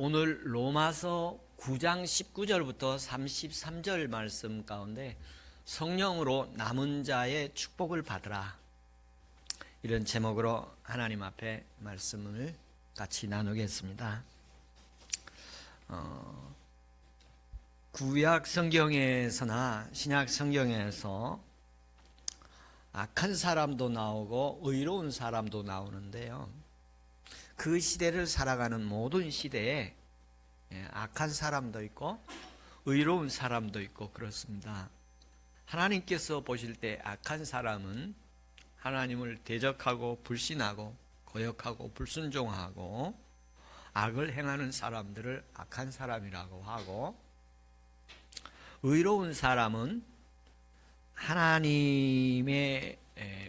오늘 로마서 9장 19절부터 33절 말씀 가운데 성령으로 남은 자의 축복을 받으라, 이런 제목으로 하나님 앞에 말씀을 같이 나누겠습니다. 구약 성경에서나 신약 성경에서 악한 사람도 나오고 의로운 사람도 나오는데요, 그 시대를 살아가는 모든 시대에 악한 사람도 있고 의로운 사람도 있고 그렇습니다. 하나님께서 보실 때 악한 사람은 하나님을 대적하고 불신하고 거역하고 불순종하고 악을 행하는 사람들을 악한 사람이라고 하고, 의로운 사람은 하나님의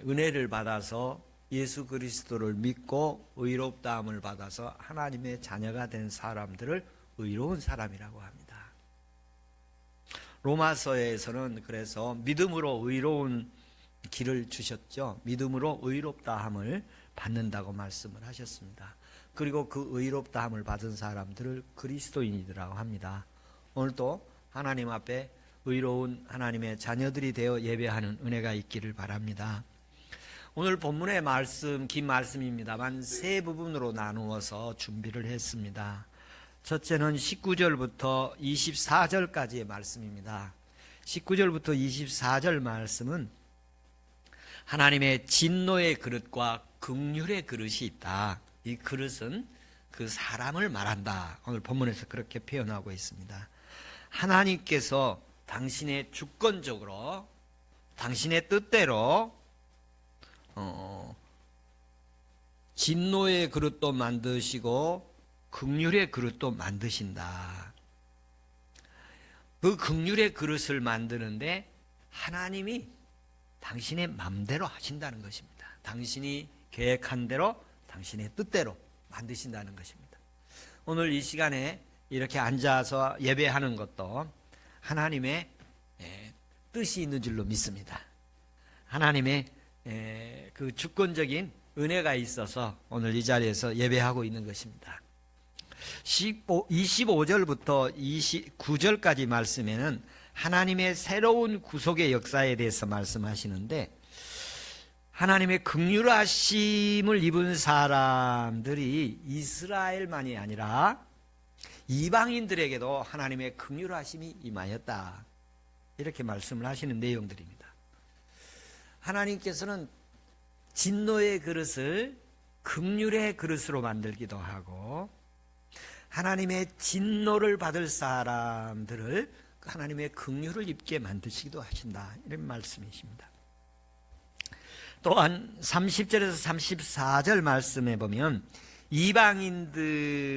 은혜를 받아서 예수 그리스도를 믿고 의롭다함을 받아서 하나님의 자녀가 된 사람들을 의로운 사람이라고 합니다. 로마서에서는 그래서 믿음으로 의로운 길을 주셨죠. 믿음으로 의롭다함을 받는다고 말씀을 하셨습니다. 그리고 그 의롭다함을 받은 사람들을 그리스도인이라고 합니다. 오늘도 하나님 앞에 의로운 하나님의 자녀들이 되어 예배하는 은혜가 있기를 바랍니다. 오늘 본문의 말씀, 긴 말씀입니다만 세 부분으로 나누어서 준비를 했습니다. 첫째는 19절부터 24절까지의 말씀입니다. 19절부터 24절 말씀은 하나님의 진노의 그릇과 긍휼의 그릇이 있다. 이 그릇은 그 사람을 말한다. 오늘 본문에서 그렇게 표현하고 있습니다. 하나님께서 당신의 주권적으로 당신의 뜻대로 진노의 그릇도 만드시고 긍휼의 그릇도 만드신다. 그 긍휼의 그릇을 만드는데 하나님이 당신의 맘대로 하신다는 것입니다. 당신이 계획한 대로 당신의 뜻대로 만드신다는 것입니다. 오늘 이 시간에 이렇게 앉아서 예배하는 것도 하나님의 뜻이 있는 줄로 믿습니다. 하나님의 그 주권적인 은혜가 있어서 오늘 이 자리에서 예배하고 있는 것입니다. 25절부터 29절까지 말씀에는 하나님의 새로운 구속의 역사에 대해서 말씀하시는데, 하나님의 긍휼하심을 입은 사람들이 이스라엘만이 아니라 이방인들에게도 하나님의 긍휼하심이 임하였다, 이렇게 말씀을 하시는 내용들입니다. 하나님께서는 진노의 그릇을 긍휼의 그릇으로 만들기도 하고, 하나님의 진노를 받을 사람들을 하나님의 긍휼을 입게 만드시기도 하신다, 이런 말씀이십니다. 또한 30절에서 34절 말씀에 보면 이방인들이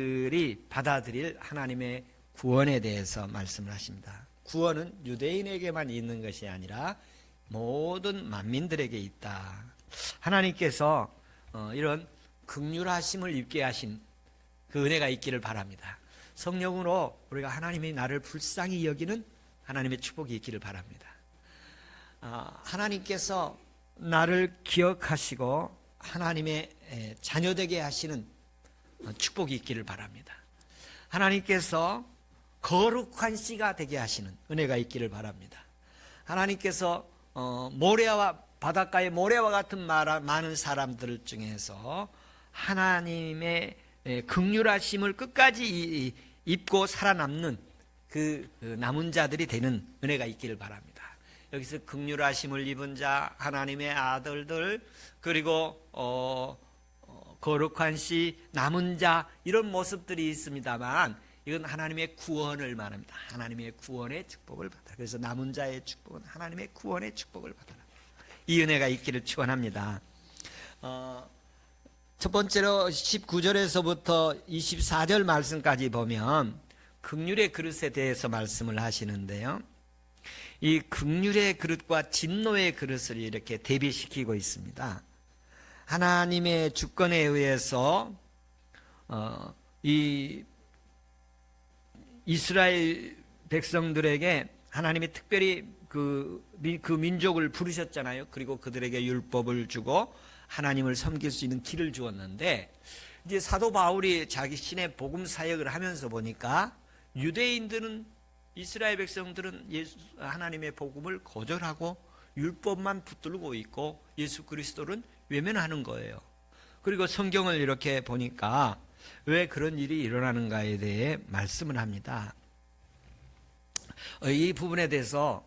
받아들일 하나님의 구원에 대해서 말씀을 하십니다. 구원은 유대인에게만 있는 것이 아니라 모든 만민들에게 있다. 하나님께서 이런 긍휼하심을 입게 하신 그 은혜가 있기를 바랍니다. 성령으로 우리가 하나님이 나를 불쌍히 여기는 하나님의 축복이 있기를 바랍니다. 하나님께서 나를 기억하시고 하나님의 자녀되게 하시는 축복이 있기를 바랍니다. 하나님께서 거룩한 씨가 되게 하시는 은혜가 있기를 바랍니다. 하나님께서 모래와 바닷가의 모래와 같은 많은 사람들 중에서 하나님의 긍휼하심을 끝까지 입고 살아남는 그 남은 자들이 되는 은혜가 있기를 바랍니다. 여기서 긍휼하심을 입은 자, 하나님의 아들들, 그리고 거룩한 씨, 남은 자, 이런 모습들이 있습니다만 이건 하나님의 구원을 말합니다. 하나님의 구원의 축복을 받아라. 그래서 남은 자의 축복은 하나님의 구원의 축복을 받아라. 이 은혜가 있기를 축원합니다. 첫 번째로 19절에서부터 24절 말씀까지 보면 긍휼의 그릇에 대해서 말씀을 하시는데요, 이 긍휼의 그릇과 진노의 그릇을 이렇게 대비시키고 있습니다. 하나님의 주권에 의해서 이 이스라엘 백성들에게 하나님이 특별히 그 민족을 부르셨잖아요. 그리고 그들에게 율법을 주고 하나님을 섬길 수 있는 길을 주었는데, 이제 사도 바울이 자기 신의 복음 사역을 하면서 보니까 유대인들은, 이스라엘 백성들은 하나님의 복음을 거절하고 율법만 붙들고 있고 예수 그리스도는 외면하는 거예요. 그리고 성경을 이렇게 보니까 왜 그런 일이 일어나는가에 대해 말씀을 합니다. 이 부분에 대해서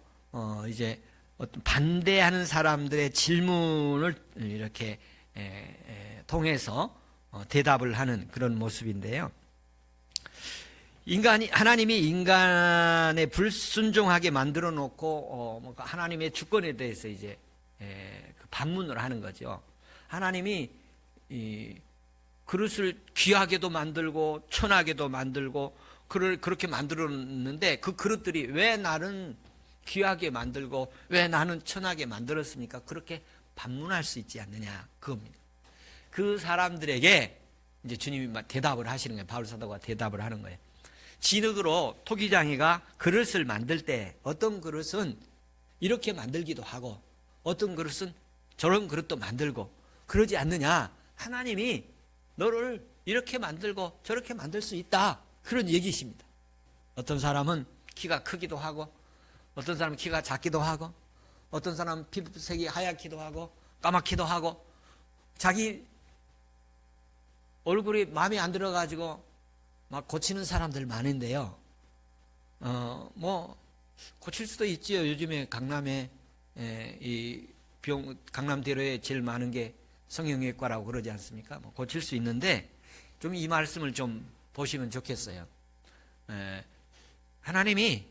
이제 어떤 반대하는 사람들의 질문을 이렇게 통해서 대답을 하는 그런 모습인데요. 하나님이 인간의 불순종하게 만들어 놓고 하나님의 주권에 대해서 이제 반문을 하는 거죠. 하나님이 이 그릇을 귀하게도 만들고 천하게도 만들고 그렇게 만들었는데 그 그릇들이 왜 나는 귀하게 만들고 왜 나는 천하게 만들었습니까? 그렇게 반문할 수 있지 않느냐, 그겁니다. 그 사람들에게 이제 주님이 대답을 하시는 거예요. 바울 사도가 대답을 하는 거예요. 진흙으로 토기장이가 그릇을 만들 때 어떤 그릇은 이렇게 만들기도 하고 어떤 그릇은 저런 그릇도 만들고 그러지 않느냐. 하나님이 너를 이렇게 만들고 저렇게 만들 수 있다, 그런 얘기십니다. 어떤 사람은 키가 크기도 하고 어떤 사람은 키가 작기도 하고 어떤 사람은 피부색이 하얗기도 하고 까맣기도 하고 자기 얼굴이 마음에 안 들어가지고 막 고치는 사람들 많은데요. 뭐 고칠 수도 있지요. 요즘에 강남에 강남대로에 제일 많은 게 성형외과라고 그러지 않습니까? 뭐 고칠 수 있는데 좀 이 말씀을 좀 보시면 좋겠어요. 하나님이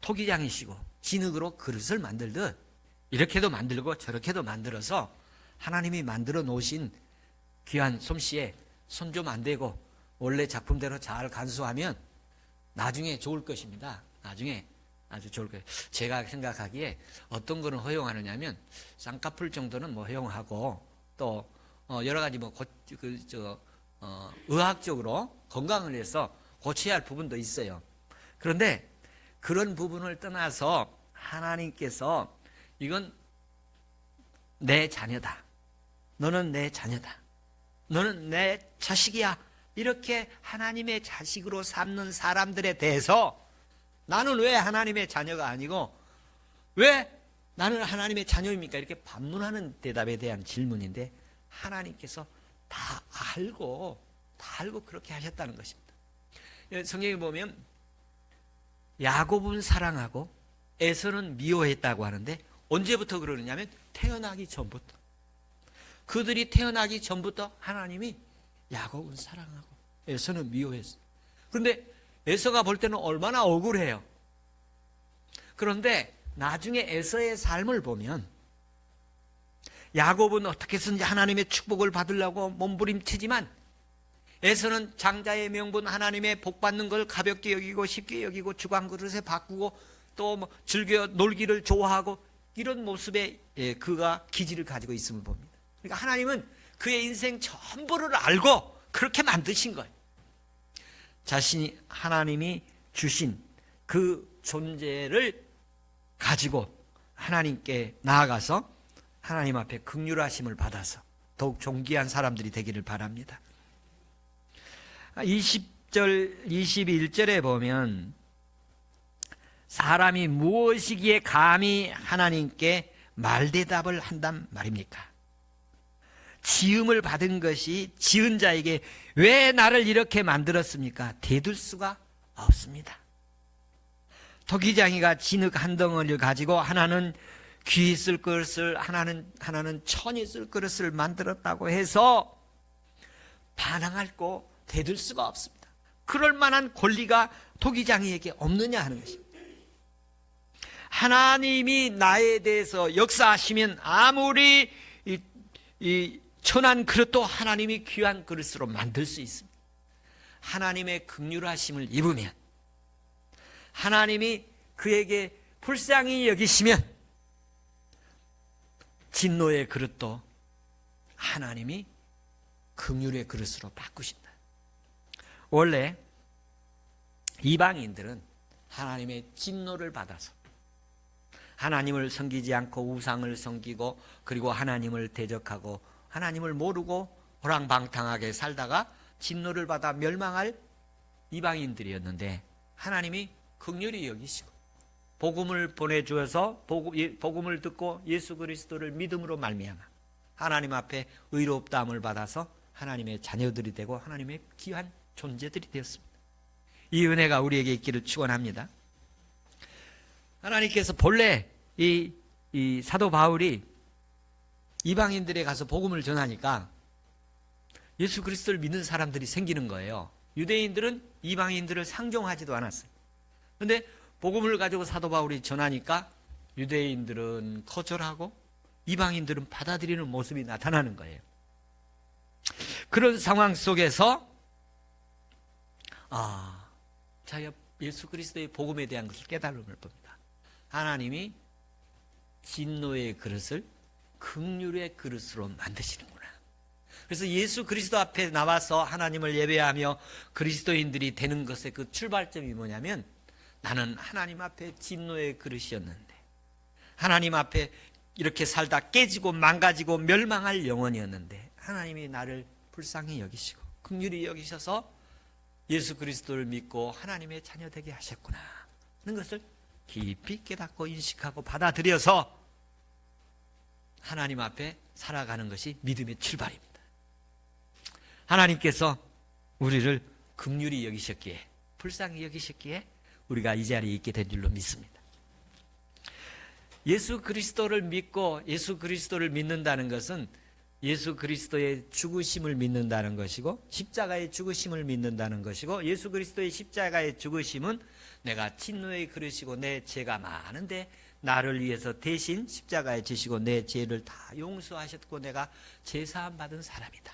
토기장이시고 진흙으로 그릇을 만들듯 이렇게도 만들고 저렇게도 만들어서 하나님이 만들어 놓으신 귀한 솜씨에 손 좀 안 대고 원래 작품대로 잘 간수하면 나중에 좋을 것입니다. 나중에 아주 좋을 거예요. 제가 생각하기에 어떤 거는 허용하느냐면 쌍꺼풀 정도는 뭐 허용하고 또 여러 가지 뭐 의학적으로 건강을 위해서 고쳐야 할 부분도 있어요. 그런데 그런 부분을 떠나서 하나님께서 이건 내 자녀다, 너는 내 자녀다, 너는 내 자식이야, 이렇게 하나님의 자식으로 삼는 사람들에 대해서 나는 왜 하나님의 자녀가 아니고 왜 나는 하나님의 자녀입니까? 이렇게 반문하는 대답에 대한 질문인데 하나님께서 다 알고 그렇게 하셨다는 것입니다. 성경에 보면 야곱은 사랑하고 에서는 미워했다고 하는데 언제부터 그러느냐면 태어나기 전부터. 그들이 태어나기 전부터 하나님이 야곱은 사랑하고 에서는 미워했어요. 그런데 에서가 볼 때는 얼마나 억울해요. 그런데 나중에 에서의 삶을 보면 야곱은 어떻게든지 하나님의 축복을 받으려고 몸부림치지만 에서는 장자의 명분, 하나님의 복 받는 걸 가볍게 여기고 쉽게 여기고 주방 그릇에 바꾸고 또 뭐 즐겨 놀기를 좋아하고 이런 모습에 그가 기질을 가지고 있음을 봅니다. 그러니까 하나님은 그의 인생 전부를 알고 그렇게 만드신 거예요. 자신이 하나님이 주신 그 존재를 가지고 하나님께 나아가서 하나님 앞에 긍휼하심을 받아서 더욱 존귀한 사람들이 되기를 바랍니다. 20절, 21절에 보면 사람이 무엇이기에 감히 하나님께 말대답을 한단 말입니까? 지음을 받은 것이 지은 자에게 왜 나를 이렇게 만들었습니까? 대들 수가 없습니다. 토기장이가 진흙 한 덩어리를 가지고 하나는 귀 쓸 그릇을 하나는 천이 쓸 그릇을 만들었다고 해서 반항할 거 대들 수가 없습니다. 그럴 만한 권리가 토기장이에게 없느냐 하는 것입니다. 하나님이 나에 대해서 역사하시면 아무리 이 천한 그릇도 하나님이 귀한 그릇으로 만들 수 있습니다. 하나님의 긍휼하심을 입으면 하나님이 그에게 불쌍히 여기시면 진노의 그릇도 하나님이 긍휼의 그릇으로 바꾸신다. 원래 이방인들은 하나님의 진노를 받아서 하나님을 섬기지 않고 우상을 섬기고 그리고 하나님을 대적하고 하나님을 모르고 호랑방탕하게 살다가 진노를 받아 멸망할 이방인들이었는데 하나님이 긍휼히 여기시고 복음을 보내주어서 복음을 듣고 예수 그리스도를 믿음으로 말미암아 하나님 앞에 의롭다함을 받아서 하나님의 자녀들이 되고 하나님의 귀한 존재들이 되었습니다. 이 은혜가 우리에게 있기를 축원합니다. 하나님께서 본래 이 사도 바울이 이방인들에 가서 복음을 전하니까 예수 그리스도를 믿는 사람들이 생기는 거예요. 유대인들은 이방인들을 상종하지도 않았어요. 그런데 복음을 가지고 사도 바울이 전하니까 유대인들은 거절하고 이방인들은 받아들이는 모습이 나타나는 거예요. 그런 상황 속에서 자기가 예수 그리스도의 복음에 대한 것을 깨달음을 봅니다. 하나님이 진노의 그릇을 긍휼의 그릇으로 만드시는구나. 그래서 예수 그리스도 앞에 나와서 하나님을 예배하며 그리스도인들이 되는 것의 그 출발점이 뭐냐면, 나는 하나님 앞에 진노의 그릇이었는데 하나님 앞에 이렇게 살다 깨지고 망가지고 멸망할 영혼이었는데 하나님이 나를 불쌍히 여기시고 긍휼히 여기셔서 예수 그리스도를 믿고 하나님의 자녀 되게 하셨구나 하는 것을 깊이 깨닫고 인식하고 받아들여서 하나님 앞에 살아가는 것이 믿음의 출발입니다. 하나님께서 우리를 긍휼히 여기셨기에, 불쌍히 여기셨기에 우리가 이 자리에 있게 된 줄로 믿습니다. 예수 그리스도를 믿고 예수 그리스도를 믿는다는 것은 예수 그리스도의 죽으심을 믿는다는 것이고, 십자가의 죽으심을 믿는다는 것이고, 예수 그리스도의 십자가의 죽으심은 내가 진노의 그릇이고 내 죄가 많은데 나를 위해서 대신 십자가에 지시고 내 죄를 다 용서하셨고 내가 죄사함 받은 사람이다.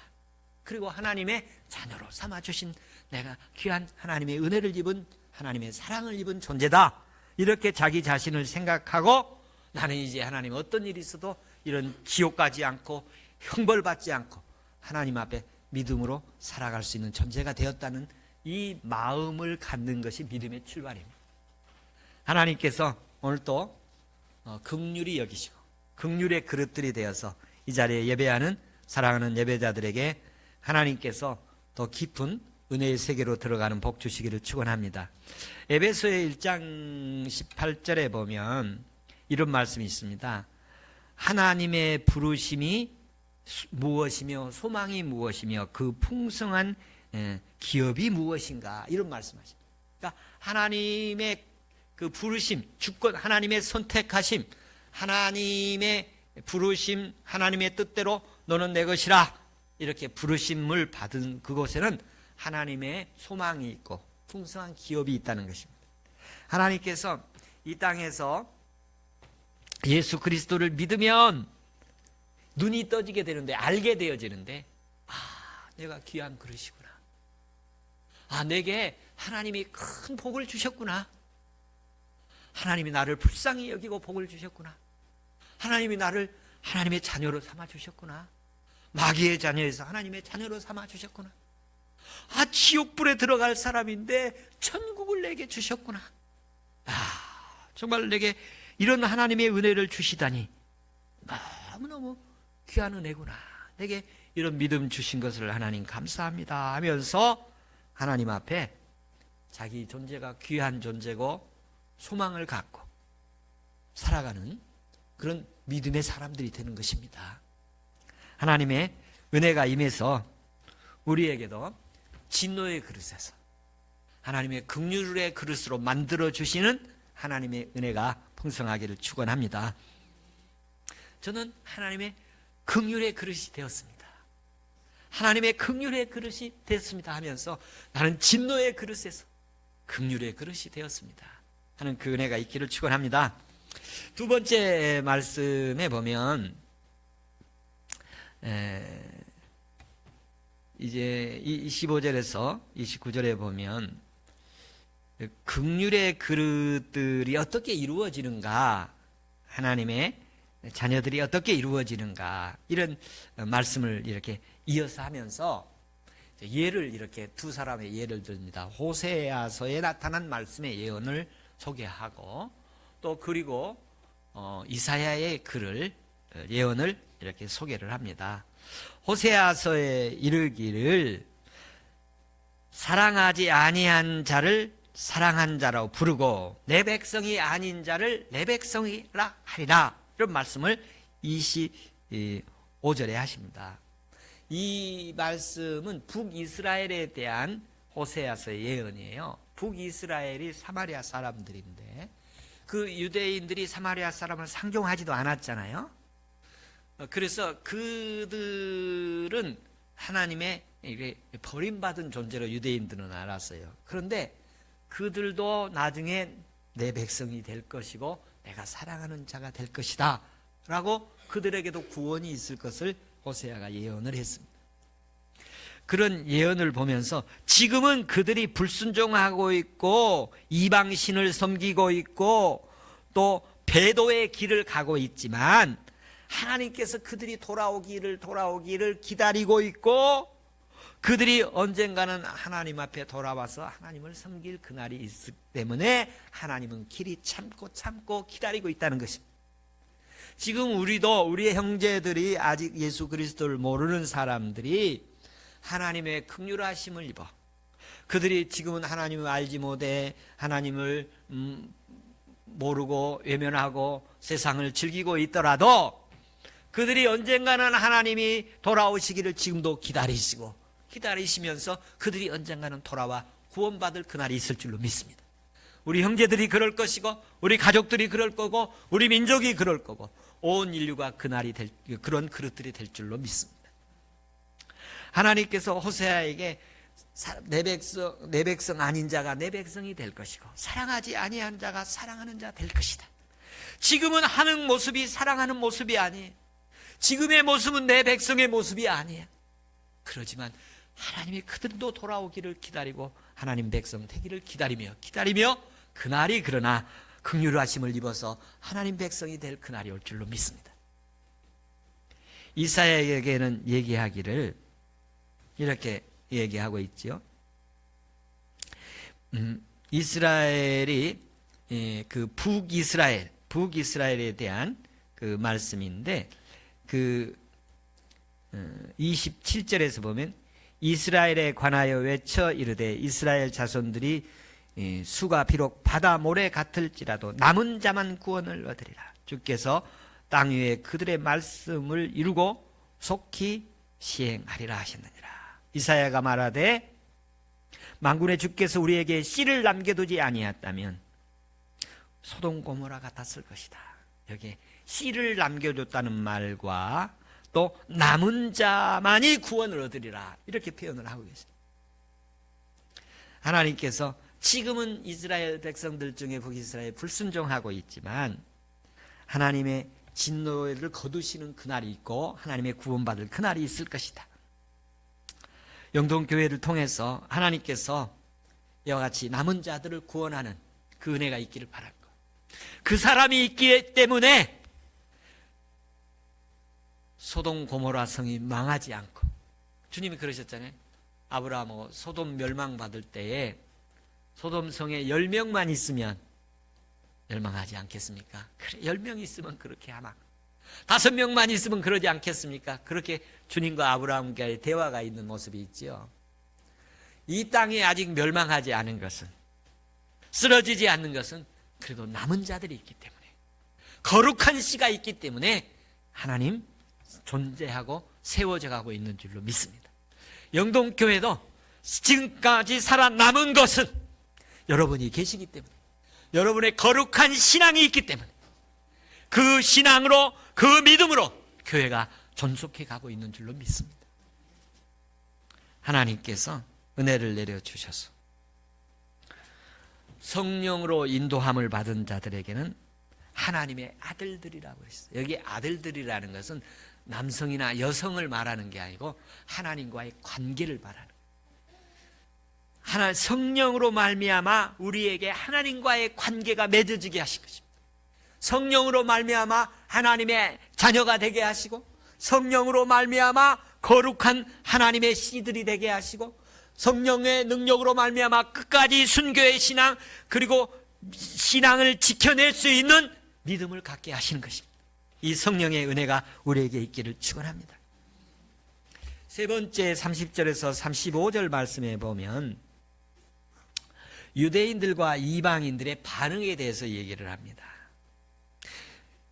그리고 하나님의 자녀로 삼아주신 내가 귀한 하나님의 은혜를 입은, 하나님의 사랑을 입은 존재다. 이렇게 자기 자신을 생각하고 나는 이제 하나님 어떤 일이 있어도 이런 지옥 가지 않고 형벌받지 않고 하나님 앞에 믿음으로 살아갈 수 있는 존재가 되었다는 이 마음을 갖는 것이 믿음의 출발입니다. 하나님께서 오늘 또 긍휼히 여기시고 긍휼의 그릇들이 되어서 이 자리에 예배하는 사랑하는 예배자들에게 하나님께서 더 깊은 은혜의 세계로 들어가는 복 주시기를 축원합니다. 에베소의 1장 18절에 보면 이런 말씀이 있습니다. 하나님의 부르심이 무엇이며 소망이 무엇이며 그 풍성한 기업이 무엇인가, 이런 말씀하십니다. 그러니까 하나님의 그 부르심, 주권, 하나님의 선택하심, 하나님의 부르심, 하나님의 뜻대로 너는 내 것이라 이렇게 부르심을 받은 그곳에는 하나님의 소망이 있고 풍성한 기업이 있다는 것입니다. 하나님께서 이 땅에서 예수 그리스도를 믿으면 눈이 떠지게 되는데, 알게 되어지는데, 내가 귀한 그릇이구나. 내게 하나님이 큰 복을 주셨구나. 하나님이 나를 불쌍히 여기고 복을 주셨구나. 하나님이 나를 하나님의 자녀로 삼아 주셨구나. 마귀의 자녀에서 하나님의 자녀로 삼아 주셨구나. 지옥불에 들어갈 사람인데 천국을 내게 주셨구나. 정말 내게 이런 하나님의 은혜를 주시다니 너무너무 귀한 은혜구나. 내게 이런 믿음 주신 것을 하나님 감사합니다 하면서 하나님 앞에 자기 존재가 귀한 존재고 소망을 갖고 살아가는 그런 믿음의 사람들이 되는 것입니다. 하나님의 은혜가 임해서 우리에게도 진노의 그릇에서 하나님의 긍휼의 그릇으로 만들어주시는 하나님의 은혜가 풍성하기를 축원합니다. 저는 하나님의 긍휼의 그릇이 되었습니다. 하나님의 긍휼의 그릇이 되었습니다 하면서 나는 진노의 그릇에서 긍휼의 그릇이 되었습니다 하는 그 은혜가 있기를 축원합니다. 두 번째 말씀에 보면 이제 25절에서 29절에 보면 긍휼의 그릇들이 어떻게 이루어지는가, 하나님의 자녀들이 어떻게 이루어지는가, 이런 말씀을 이렇게 이어서 하면서 예를 이렇게 두 사람의 예를 듭니다. 호세아서에 나타난 말씀의 예언을 소개하고 또 그리고 이사야의 글을 예언을 이렇게 소개를 합니다. 호세아서에 이르기를 사랑하지 아니한 자를 사랑한 자라고 부르고 내 백성이 아닌 자를 내 백성이라 하리라, 이런 말씀을 25절에 하십니다. 이 말씀은 북이스라엘에 대한 호세아서의 예언이에요. 북이스라엘이 사마리아 사람들인데 그 유대인들이 사마리아 사람을 상종하지도 않았잖아요. 그래서 그들은 하나님의 버림받은 존재로 유대인들은 알았어요. 그런데 그들도 나중에 내 백성이 될 것이고 내가 사랑하는 자가 될 것이다 라고 그들에게도 구원이 있을 것을 호세아가 예언을 했습니다. 그런 예언을 보면서 지금은 그들이 불순종하고 있고 이방신을 섬기고 있고 또 배도의 길을 가고 있지만 하나님께서 그들이 돌아오기를 기다리고 있고 그들이 언젠가는 하나님 앞에 돌아와서 하나님을 섬길 그날이 있기 때문에 하나님은 길이 참고 기다리고 있다는 것입니다. 지금 우리의 형제들이 아직 예수 그리스도를 모르는 사람들이 하나님의 긍휼하심을 입어 그들이 지금은 하나님을 알지 못해 하나님을 모르고 외면하고 세상을 즐기고 있더라도 그들이 언젠가는 하나님이 돌아오시기를 지금도 기다리시면서 그들이 언젠가는 돌아와 구원받을 그날이 있을 줄로 믿습니다. 우리 형제들이 그럴 것이고 우리 가족들이 그럴 거고 우리 민족이 그럴 거고 온 인류가 그런 그릇들이 될 줄로 믿습니다. 하나님께서 호세아에게 내 백성 아닌 자가 내 백성이 될 것이고 사랑하지 아니한 자가 사랑하는 자 될 것이다. 지금은 하는 모습이 사랑하는 모습이 아니에요. 지금의 모습은 내 백성의 모습이 아니에요. 그러지만 하나님이 그들도 돌아오기를 기다리고 하나님 백성 되기를 기다리며 그날이 그러나 긍휼하심을 입어서 하나님 백성이 될 그날이 올 줄로 믿습니다. 이사야에게는 얘기하기를 이렇게 얘기하고 있지요. 이스라엘이 그 북이스라엘에 대한 그 말씀인데 그 27절에서 보면 이스라엘에 관하여 외쳐 이르되 이스라엘 자손들이 수가 비록 바다 모래 같을지라도 남은 자만 구원을 얻으리라. 주께서 땅 위에 그들의 말씀을 이루고 속히 시행하리라 하셨느니라. 이사야가 말하되 만군의 주께서 우리에게 씨를 남겨두지 아니했다면 소돔 고모라 같았을 것이다. 여기에 씨를 남겨뒀다는 말과 또 남은 자만이 구원을 얻으리라 이렇게 표현을 하고 계십니다. 하나님께서 지금은 이스라엘 백성들 중에 북이스라엘 불순종하고 있지만 하나님의 진노를 거두시는 그날이 있고 하나님의 구원받을 그날이 있을 것이다. 영동교회를 통해서 하나님께서 이와 같이 남은 자들을 구원하는 그 은혜가 있기를 바랍니다. 그 사람이 있기 때문에 소돔 고모라 성이 망하지 않고 주님이 그러셨잖아요. 아브라함하고 소돔 멸망받을 때에 소돔 성에 10명만 있으면 멸망하지 않겠습니까? 그래, 10명 있으면 그렇게 하나 5명만 있으면 그러지 않겠습니까? 그렇게 주님과 아브라함과의 대화가 있는 모습이 있죠. 이 땅이 아직 멸망하지 않은 것은 쓰러지지 않는 것은 그래도 남은 자들이 있기 때문에 거룩한 씨가 있기 때문에 하나님 존재하고 세워져 가고 있는 줄로 믿습니다. 영동교회도 지금까지 살아남은 것은 여러분이 계시기 때문에 여러분의 거룩한 신앙이 있기 때문에 그 신앙으로 그 믿음으로 교회가 존속해 가고 있는 줄로 믿습니다. 하나님께서 은혜를 내려주셔서 성령으로 인도함을 받은 자들에게는 하나님의 아들들이라고 했어요. 여기 아들들이라는 것은 남성이나 여성을 말하는 게 아니고 하나님과의 관계를 말하는 거예요. 성령으로 말미암아 우리에게 하나님과의 관계가 맺어지게 하신 것입니다. 성령으로 말미암아 하나님의 자녀가 되게 하시고 성령으로 말미암아 거룩한 하나님의 씨들이 되게 하시고 성령의 능력으로 말미암아 끝까지 순교의 신앙 그리고 신앙을 지켜낼 수 있는 믿음을 갖게 하시는 것입니다. 이 성령의 은혜가 우리에게 있기를 축원합니다. 세 번째 30절에서 35절 말씀에 보면 유대인들과 이방인들의 반응에 대해서 얘기를 합니다.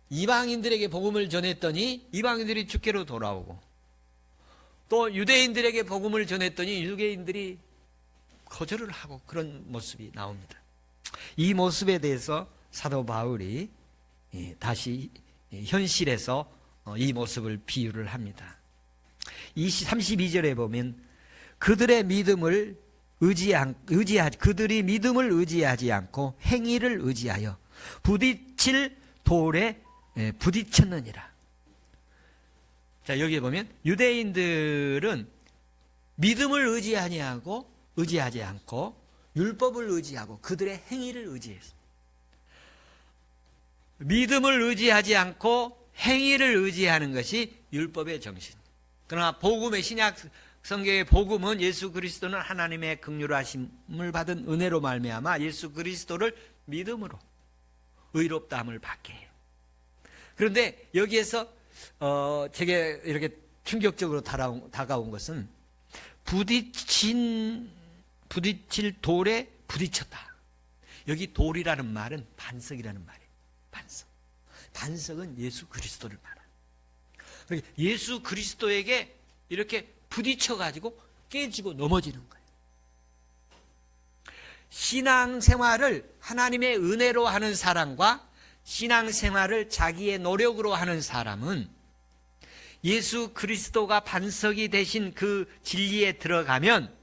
이방인들에게 복음을 전했더니 이방인들이 주께로 돌아오고, 또 유대인들에게 복음을 전했더니 유대인들이 거절을 하고, 그런 모습이 나옵니다. 이 모습에 대해서 사도 바울이 다시 현실에서 이 모습을 비유를 합니다. 32절에 보면 그들이 믿음을 의지하지 않고 행위를 의지하여 부딪힐 돌에 부딪혔느니라. 자, 여기에 보면 유대인들은 믿음을 의지하지 않고 율법을 의지하고 그들의 행위를 의지했습니다. 믿음을 의지하지 않고 행위를 의지하는 것이 율법의 정신. 그러나 복음의 신약 성경의 복음은 예수 그리스도는 하나님의 긍휼하심을 받은 은혜로 말미암아 예수 그리스도를 믿음으로 의롭다함을 받게 해요. 그런데 여기에서 제게 이렇게 충격적으로 다가온 것은 부딪힐 돌에 부딪혔다. 여기 돌이라는 말은 반석이라는 말이에요. 반석은 예수 그리스도를 말합니다. 예수 그리스도에게 이렇게 부딪혀가지고 깨지고 넘어지는 거예요. 신앙생활을 하나님의 은혜로 하는 사람과 신앙생활을 자기의 노력으로 하는 사람은 예수 그리스도가 반석이 되신 그 진리에 들어가면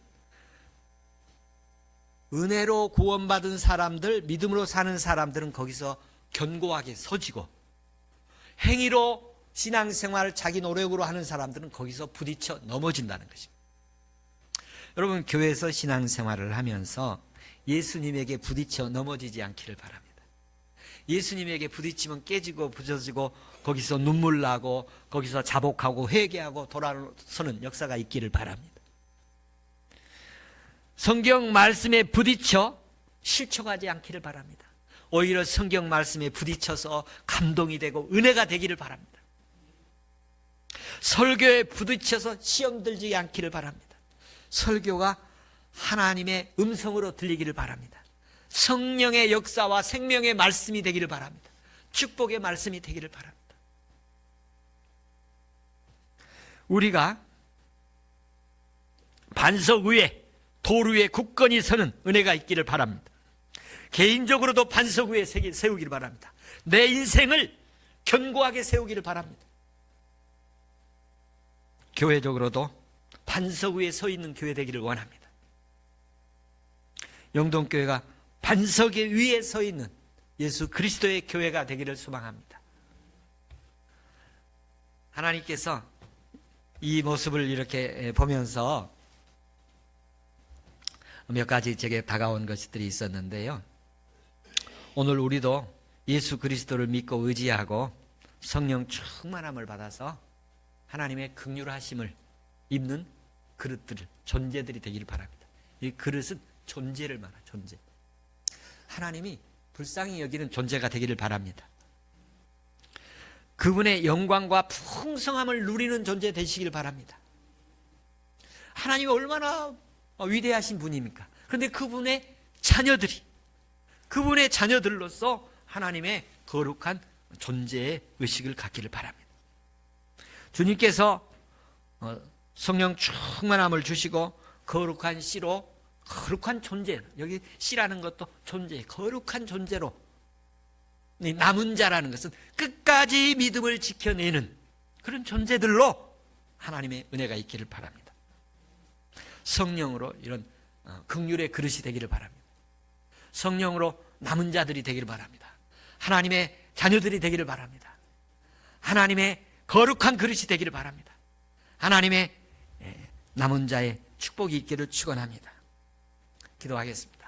은혜로 구원받은 사람들, 믿음으로 사는 사람들은 거기서 견고하게 서지고, 행위로 신앙생활을 자기 노력으로 하는 사람들은 거기서 부딪혀 넘어진다는 것입니다. 여러분, 교회에서 신앙생활을 하면서 예수님에게 부딪혀 넘어지지 않기를 바랍니다. 예수님에게 부딪히면 깨지고 부서지고 거기서 눈물 나고 거기서 자복하고 회개하고 돌아서는 역사가 있기를 바랍니다. 성경 말씀에 부딪혀 실족하지 않기를 바랍니다. 오히려 성경 말씀에 부딪혀서 감동이 되고 은혜가 되기를 바랍니다. 설교에 부딪혀서 시험 들지 않기를 바랍니다. 설교가 하나님의 음성으로 들리기를 바랍니다. 성령의 역사와 생명의 말씀이 되기를 바랍니다. 축복의 말씀이 되기를 바랍니다. 우리가 반석 위에, 돌 위에 굳건히 서는 은혜가 있기를 바랍니다. 개인적으로도 반석 위에 세우기를 바랍니다. 내 인생을 견고하게 세우기를 바랍니다. 교회적으로도 반석 위에 서 있는 교회 되기를 원합니다. 영동교회가 반석 위에 서 있는 예수 그리스도의 교회가 되기를 소망합니다. 하나님께서 이 모습을 이렇게 보면서 몇 가지 제게 다가온 것들이 있었는데요. 오늘 우리도 예수 그리스도를 믿고 의지하고 성령 충만함을 받아서 하나님의 긍휼하심을 입는 그릇들, 존재들이 되기를 바랍니다. 이 그릇은 존재를 말합니다. 존재. 하나님이 불쌍히 여기는 존재가 되기를 바랍니다. 그분의 영광과 풍성함을 누리는 존재 되시길 바랍니다. 하나님이 얼마나 위대하신 분입니까? 그런데 그분의 자녀들로서 하나님의 거룩한 존재의 의식을 갖기를 바랍니다. 주님께서 성령 충만함을 주시고 거룩한 씨로, 거룩한 존재, 여기 씨라는 것도 존재, 거룩한 존재로, 남은 자라는 것은 끝까지 믿음을 지켜내는 그런 존재들로 하나님의 은혜가 있기를 바랍니다. 성령으로 이런 긍휼의 그릇이 되기를 바랍니다. 성령으로 남은 자들이 되기를 바랍니다. 하나님의 자녀들이 되기를 바랍니다. 하나님의 거룩한 그릇이 되기를 바랍니다. 하나님의 남은 자의 축복이 있기를 축원합니다. 기도하겠습니다.